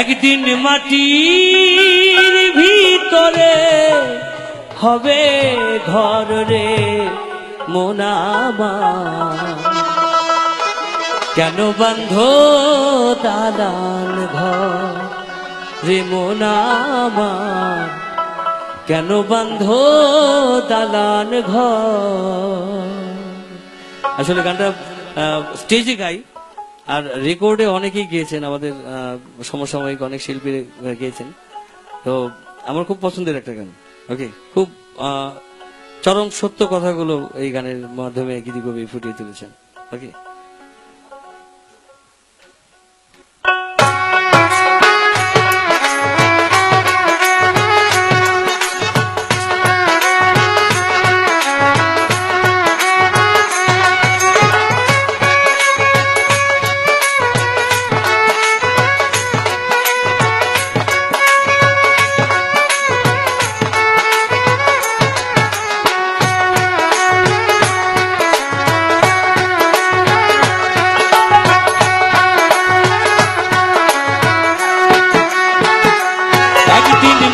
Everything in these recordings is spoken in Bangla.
একদিন মাটির ভিতরে হবে ঘর রে মন আমার, কেন বাঁধো দালান ঘর রে মন আমার, কেন বাঁধো দালান ঘর। আসলে গানটা স্টেজে গাই আর রেকর্ডে অনেকেই গিয়েছেন, আমাদের সমসাময়িক অনেক শিল্পী গিয়েছেন, তো আমার খুব পছন্দের একটা গান। ওকে, খুব চরম সত্য কথাগুলো এই গানের মাধ্যমে গীতিকবি ফুটিয়ে তুলেছেন। ওকে,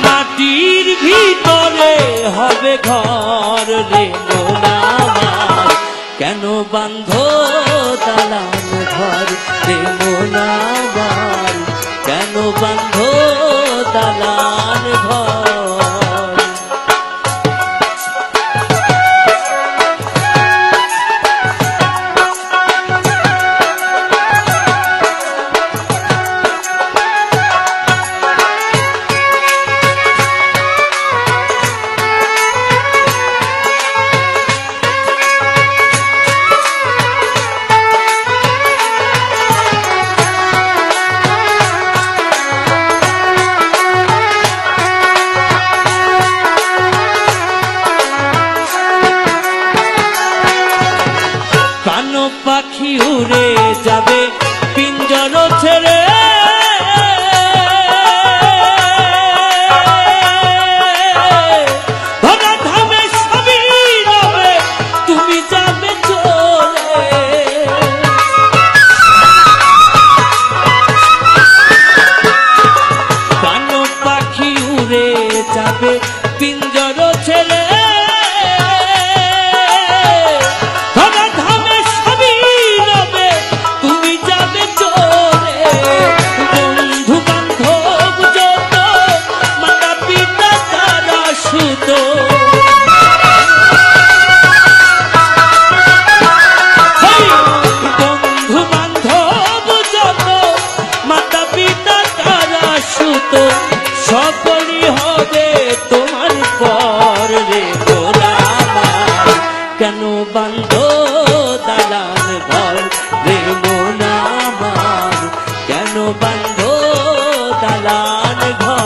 মাটির ভিতরে হবে ঘর রে মন আমার, কেন বাঁধো দালান ঘর রে মন আমার, কেন বাঁধো দালান ঘর। পাখি উড়ে যাবে পিঞ্জর ছেড়ে, ধরা ধামে সবই রবে তুমি যাবে চলে, কান পাখি উড়ে যাবে পিঞ্জর ছেড়ে, সকলই হবে তোমার পর রে মন আমার, কেন বাঁধো দালান ঘর রে মন আমার, কেন বাঁধো দালান ঘর।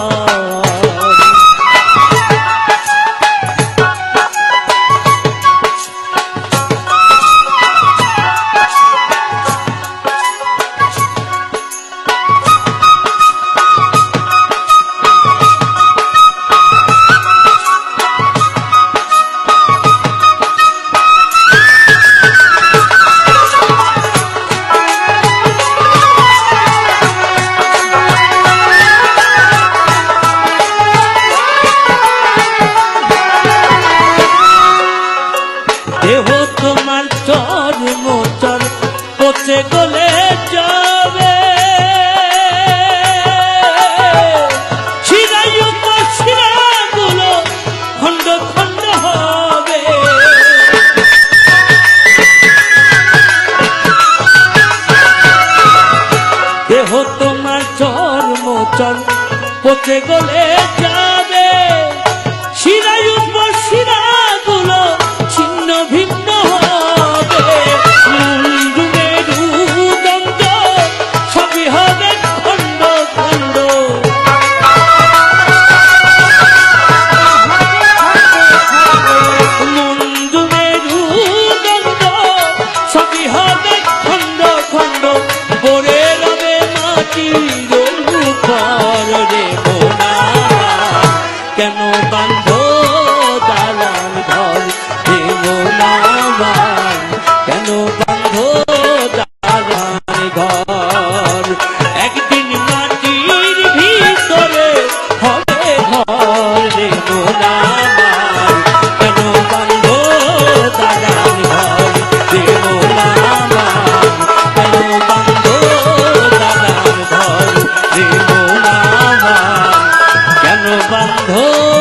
দেহ তোমার চর্ম চর পচে গলে যাবে, শিরায়ুক্ত শিরাগুলো খণ্ড খণ্ড হবে, দেহ তোমার চর্ম চর পচে গলে যাবে, শিরায়ুক্ত শিরাগুলো ছিন্ন ভিন্ন হবে, মুন্ডু মেরুদণ্ড সবই হবে খণ্ড খণ্ড, মুন্ডু মেরুদণ্ড সবই হবে খণ্ড খণ্ড, পড়ে রবে মাটির উপর রে মন আমার, কেন বাঁধো দালান ঘর রে মন আমার, কেন বাঁধো দালান ঘর। একদিন মাটির বান্ধব